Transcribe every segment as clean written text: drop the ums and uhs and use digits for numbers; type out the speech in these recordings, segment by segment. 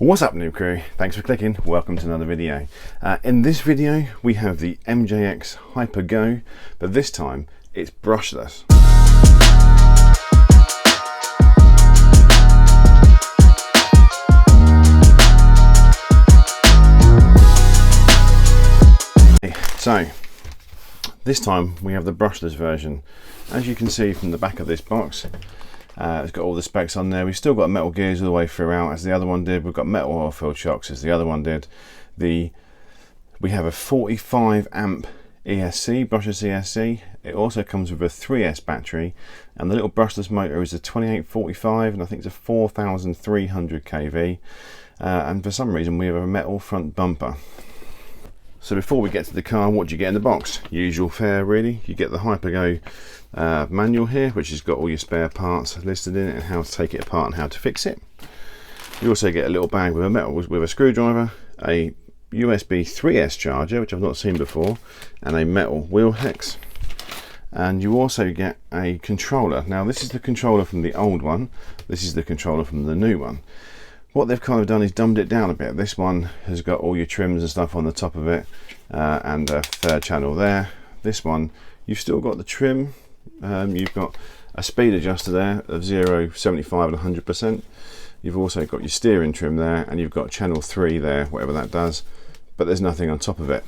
What's up, new crew? Thanks for clicking. Welcome to another video. In this video we have the MJX Hyper Go, but this time it's brushless. So this time we have the brushless version. As you can see from the back of this box, it's got all the specs on there. We've still got metal gears all the way throughout, as the other one did. We've got metal oil filled shocks, as the other one did. We have a 45 amp ESC, brushless ESC. It also comes with a 3S battery, and the little brushless motor is a 2845, and I think it's a 4300 kV. And for some reason we have a metal front bumper. So before we get to the car, what do you get in the box? Usual fare, really. You get the Hypergo manual here, which has got all your spare parts listed in it and how to take it apart and how to fix it. You also get a little bag with a screwdriver, a USB 3S charger, which I've not seen before, and a metal wheel hex. And you also get a controller. Now this is the controller from the old one, this is the controller from the new one. What they've kind of done is dumbed it down a bit. This one has got all your trims and stuff on the top of it, and a third channel there. This one, you've still got the trim. You've got a speed adjuster there of 0, 75 and 100%. You've also got your steering trim there, and you've got channel 3 there, whatever that does, but there's nothing on top of it.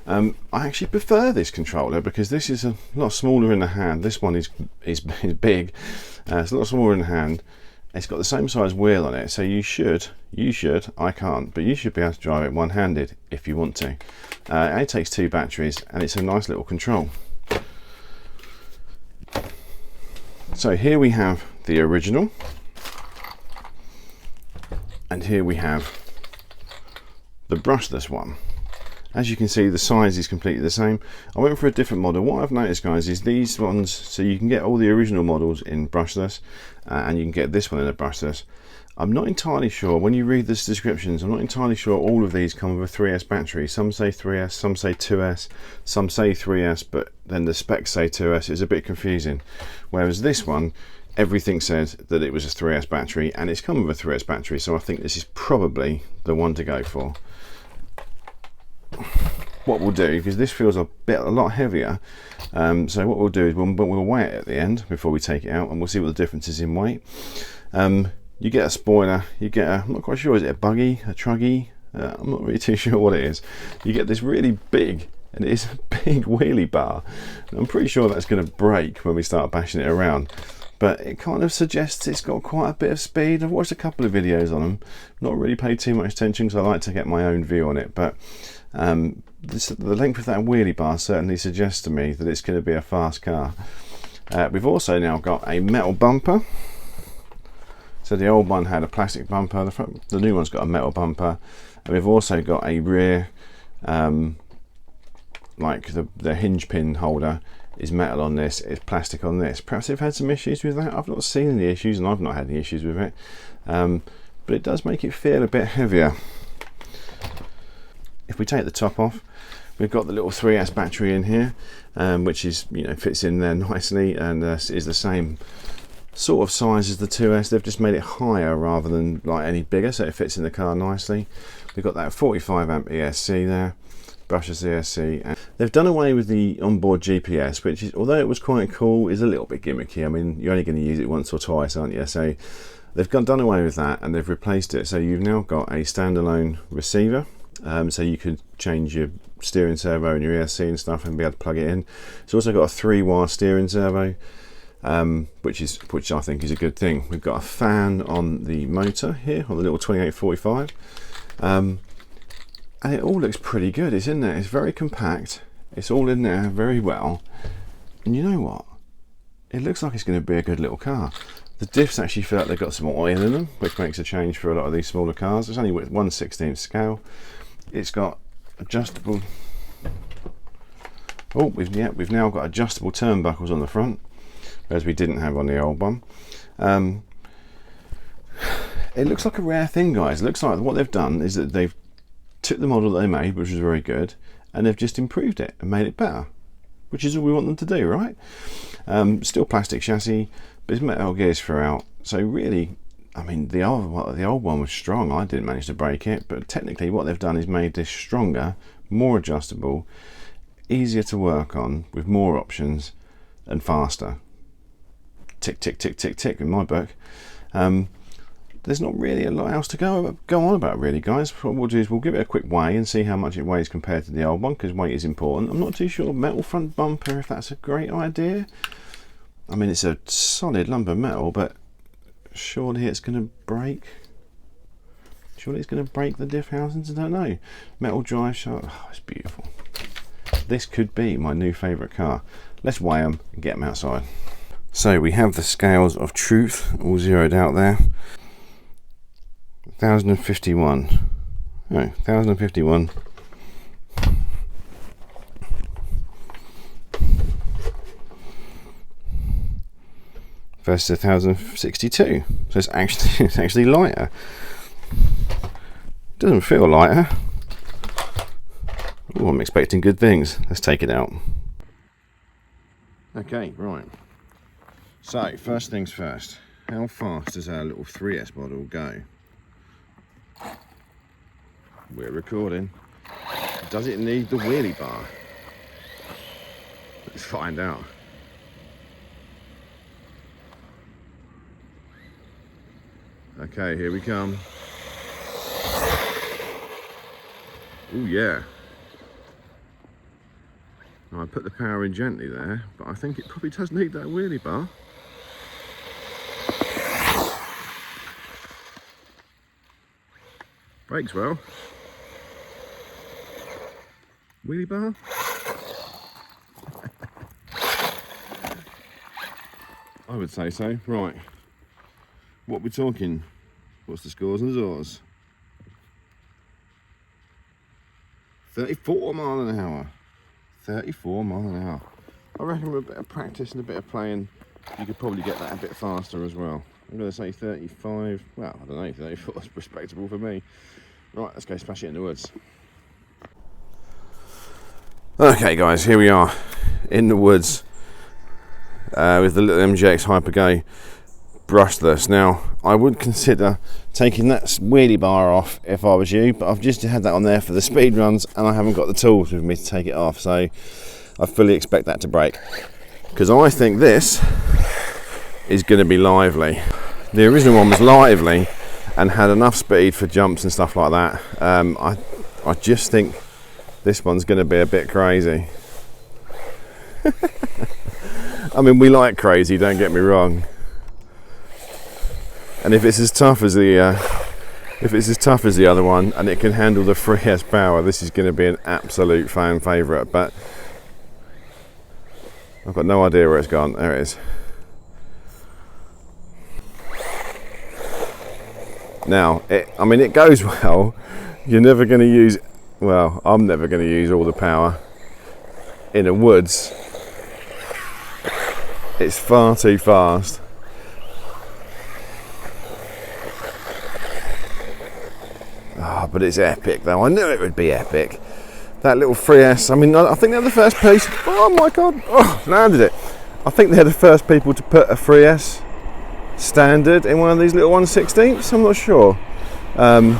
I actually prefer this controller because this is a lot smaller in the hand. This one is big. It's a lot smaller in the hand. It's got the same size wheel on it, so you should, I can't, but you should be able to drive it one-handed if you want to. It takes 2 batteries, and it's a nice little control. So here we have the original, and here we have the brushless one. As you can see, the size is completely the same. I went for a different model. What I've noticed, guys, is these ones, so you can get all the original models in brushless, and you can get this one in a brushless. I'm not entirely sure, when you read the descriptions, I'm not entirely sure all of these come with a 3S battery. Some say 3S, some say 2S, some say 3S, but then the specs say 2S. It's a bit confusing. Whereas this one, everything said that it was a 3S battery, and it's come with a 3S battery, so I think this is probably the one to go for. What we'll do, because this feels a lot heavier, so what we'll do is we'll weigh it at the end before we take it out, and we'll see what the difference is in weight. You get a spoiler, you get a, I'm not quite sure, is it a buggy, a truggy? I'm not really too sure what it is. You get this really big, and it is a big wheelie bar. I'm pretty sure that's going to break when we start bashing it around, but it kind of suggests it's got quite a bit of speed. I've watched a couple of videos on them, not really paid too much attention because I like to get my own view on it, but the length of that wheelie bar certainly suggests to me that it's going to be a fast car. We've also now got a metal bumper. So the old one had a plastic bumper, the new one's got a metal bumper, and we've also got a rear, like the hinge pin holder is metal on this, it's plastic on this. Perhaps they've had some issues with that. I've not seen any issues, and I've not had any issues with it, but it does make it feel a bit heavier. If we take the top off, we've got the little 3S battery in here, which is, fits in there nicely, and is the same sort of size as the 2S. They've just made it higher rather than like any bigger, so it fits in the car nicely. We've got that 45 amp ESC there, brushless ESC, and they've done away with the onboard GPS, which is, although it was quite cool, is a little bit gimmicky. I mean, you're only going to use it once or twice, aren't you? So they've done away with that, and they've replaced it. So you've now got a standalone receiver. So you could change your steering servo and your ESC and stuff and be able to plug it in. It's also got a 3-wire steering servo, which I think is a good thing. We've got a fan on the motor here, on the little 2845, and it all looks pretty good. It's in there, it's very compact, it's all in there very well, and you know what? It looks like it's going to be a good little car. The diffs actually feel like they've got some oil in them, which makes a change for a lot of these smaller cars. It's only with 1/16 scale. It's got adjustable. Oh, we've now got adjustable turnbuckles on the front, whereas we didn't have on the old one. It looks like a rare thing, guys. It looks like what they've done is that they've took the model that they made, which was very good, and they've just improved it and made it better, which is all we want them to do, right? Still plastic chassis, but it's metal gears throughout. So really, I mean, the old one was strong. I didn't manage to break it, but technically what they've done is made this stronger, more adjustable, easier to work on, with more options, and faster. Tick, tick, tick, tick, tick in my book. There's not really a lot else to go on about, really, guys. What we'll do is we'll give it a quick weigh and see how much it weighs compared to the old one, because weight is important. I'm not too sure metal front bumper, if that's a great idea. I mean, it's a solid lump of metal, but surely it's going to break. Surely it's going to break the diff housings. I don't know. Metal drive shaft. Oh, it's beautiful. This could be my new favourite car. Let's weigh them and get them outside. So we have the scales of truth all zeroed out there. 1051. Oh, 1051. Versus 1062. So it's actually lighter. Doesn't feel lighter. Oh, I'm expecting good things. Let's take it out. Okay, right. So, first things first. How fast does our little 3S model go? We're recording. Does it need the wheelie bar? Let's find out. Okay, here we come. Oh yeah. I put the power in gently there, but I think it probably does need that wheelie bar. Brakes well. Wheelie bar? I would say so. Right. What we're talking? What's the scores and doors? 34 mile an hour. 34 mile an hour. I reckon with a bit of practice and a bit of playing, you could probably get that a bit faster as well. I'm going to say 35. Well, I don't know. 34 is respectable for me. Right, let's go smash it in the woods. Okay, guys, here we are in the woods with the little MGX Hypergo brushless. Now, I would consider taking that wheelie bar off if I was you, but I've just had that on there for the speed runs and I haven't got the tools with me to take it off, so I fully expect that to break, because I think this is going to be lively. The original one was lively and had enough speed for jumps and stuff like that. I just think this one's going to be a bit crazy. I mean, we like crazy, don't get me wrong. And if it's as tough as the other one, and it can handle the 3S power, this is going to be an absolute fan favourite. But I've got no idea where it's gone. There it is. Now, I mean, it goes well. You're never going to use, well, I'm never going to use all the power in the woods. It's far too fast. Oh, but it's epic though. I knew it would be epic. That little 3S, I mean, I think they're the first piece. Oh my god, oh, landed it. I think they're the first people to put a 3S standard in one of these little 1/16. I'm not sure. I mean,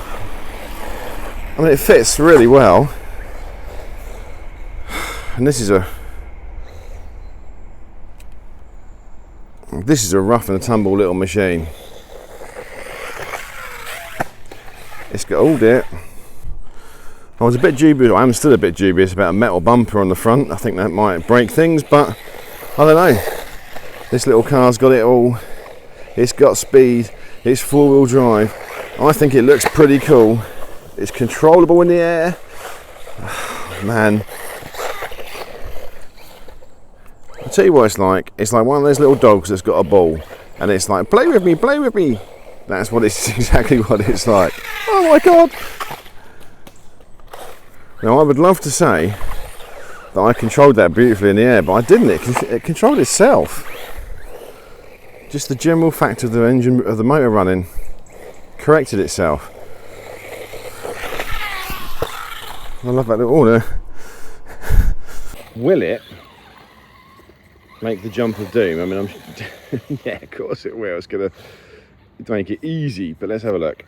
it fits really well. And this is a rough and tumble little machine. It's got all it. I was a bit dubious, I am still a bit dubious about a metal bumper on the front. I think that might break things, but I don't know. This little car's got it all. It's got speed, it's four-wheel drive. I think it looks pretty cool. It's controllable in the air. Oh, man. I'll tell you what it's like. It's like one of those little dogs that's got a ball. And it's like, play with me, play with me. That's what it's exactly what it's like. Oh my god! Now I would love to say that I controlled that beautifully in the air, but I didn't. It controlled itself. Just the general fact of the engine, of the motor running, corrected itself. I love that little order. Will it make the jump of doom? I mean, yeah, of course it will. It's gonna to make it easy, but let's have a look.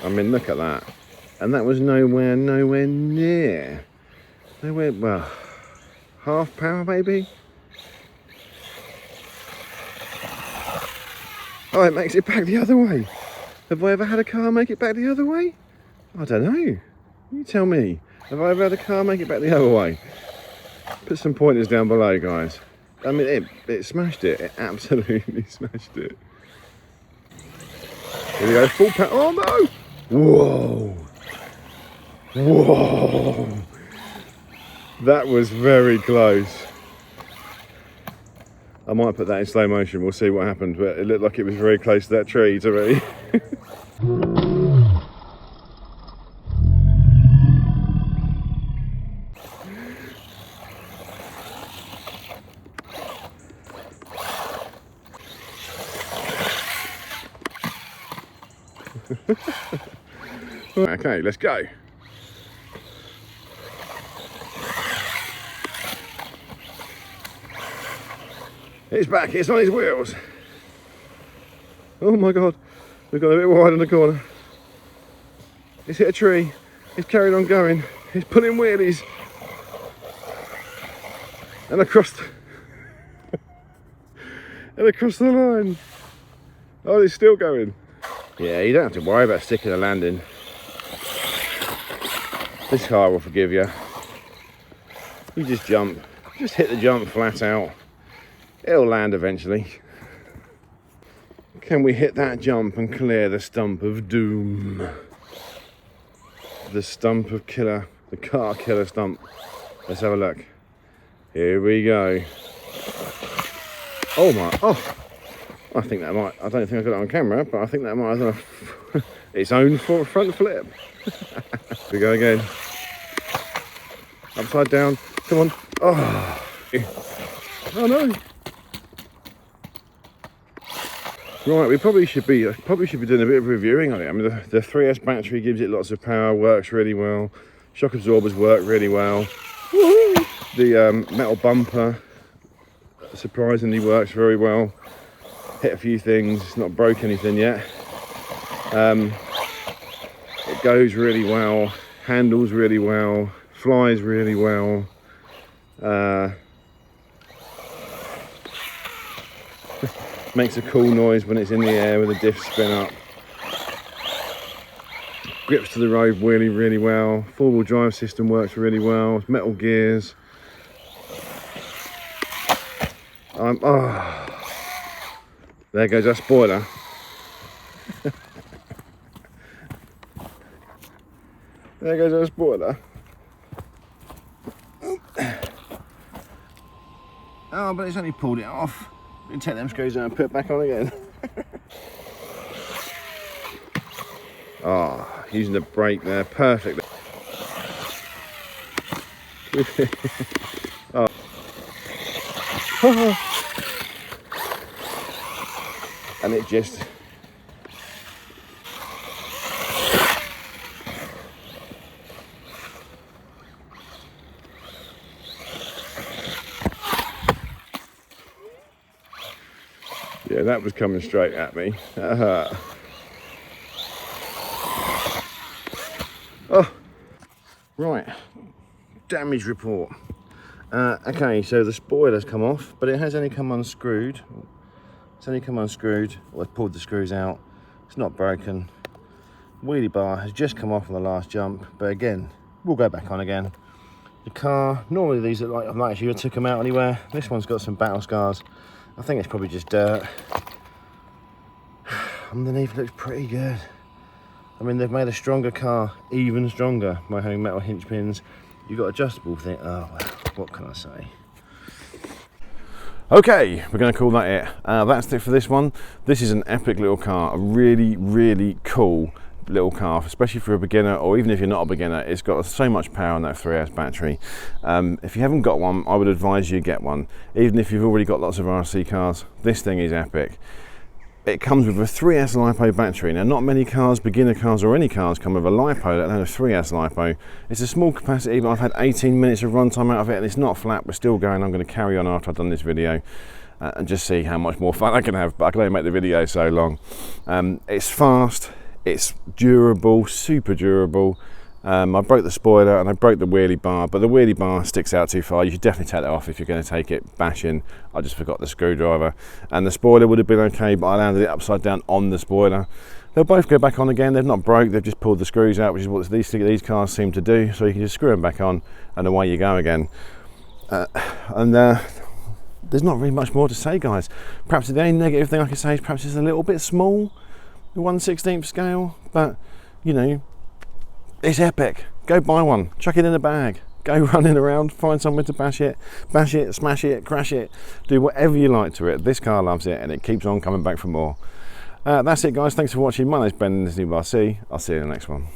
I mean, look at that. And that was nowhere near. Nowhere, well, half power maybe? Oh, it makes it back the other way. Have I ever had a car make it back the other way? I don't know. You tell me. Have I ever had a car make it back the other way? Put some pointers down below, guys. I mean, it smashed it. It absolutely smashed it. Here we go, full power. Oh no! Whoa! Whoa! That was very close. I might put that in slow motion, we'll see what happened, but it looked like it was very close to that tree to me. Okay, let's go. It's back, it's on his wheels. Oh my God, we've got a bit wide on the corner. It's hit a tree, it's carried on going, it's pulling wheelies. And across the line. Oh, it's still going. Yeah, you don't have to worry about sticking a landing. This car will forgive you. You just jump, just hit the jump flat out. It'll land eventually. Can we hit that jump and clear the stump of doom? The stump of killer, the car killer stump. Let's have a look. Here we go. Oh my, oh. I think that might, I don't think I got it on camera, but I think that might have done its own front flip. Here we go again. Upside down, come on. Oh, oh no. Right, we probably should be doing a bit of reviewing on it. I mean, the 3S battery gives it lots of power, works really well. Shock absorbers work really well. Woo-hoo! The metal bumper surprisingly works very well. Hit a few things, it's not broke anything yet. It goes really well, handles really well, flies really well. Makes a cool noise when it's in the air with the diff spin up. Grips to the road really well. Four-wheel drive system works really well. Metal gears. Oh. There goes our spoiler. There goes our spoiler. Oh, but it's only pulled it off. We can take them screws out and put it back on again. Oh, using the brake there, perfect. Oh. And it just yeah, that was coming straight at me. Oh, right, damage report. Okay, so the spoiler's come off, but it has only come unscrewed. It's only come unscrewed. Well, I've pulled the screws out. It's not broken. Wheelie bar has just come off on the last jump, but again, we'll go back on again. The car, normally these look like, I'm not actually took them out anywhere. This one's got some battle scars. I think it's probably just dirt. Underneath looks pretty good. I mean, they've made a stronger car even stronger by having metal hinge pins. You've got adjustable thing. Oh, well, what can I say? Okay, we're going to call that it. That's it for this one. This is an epic little car, a really cool little car, especially for a beginner, or even if you're not a beginner. It's got so much power on that 3S battery. If you haven't got one, I would advise you get one. Even if you've already got lots of RC cars, this thing is epic. It comes with a 3S LiPo battery. Now, not many cars, beginner cars or any cars, come with a LiPo, let alone a 3S LiPo. It's a small capacity, but I've had 18 minutes of runtime out of it, and it's not flat, we're still going. I'm going to carry on after I've done this video. and just see how much more fun I can have, but I can only make the video so long. It's fast, it's durable, super durable. I broke the spoiler and I broke the wheelie bar, but the wheelie bar sticks out too far. You should definitely take that off if you're going to take it bashing. I just forgot the screwdriver, and the spoiler would have been okay, but I landed it upside down on the spoiler. They'll both go back on again. They've not broke, they've just pulled the screws out, which is what these cars seem to do. So you can just screw them back on and away you go again. There's not really much more to say, guys. Perhaps the only negative thing I can say is perhaps it's a little bit small, the 1/16 scale, but you know, it's epic. Go buy one, chuck it in a bag, go running around, find somewhere to bash it, smash it, crash it, do whatever you like to it. This car loves it and it keeps on coming back for more. That's it, guys. Thanks for watching. My name's Ben, this is New RC. I'll see you in the next one.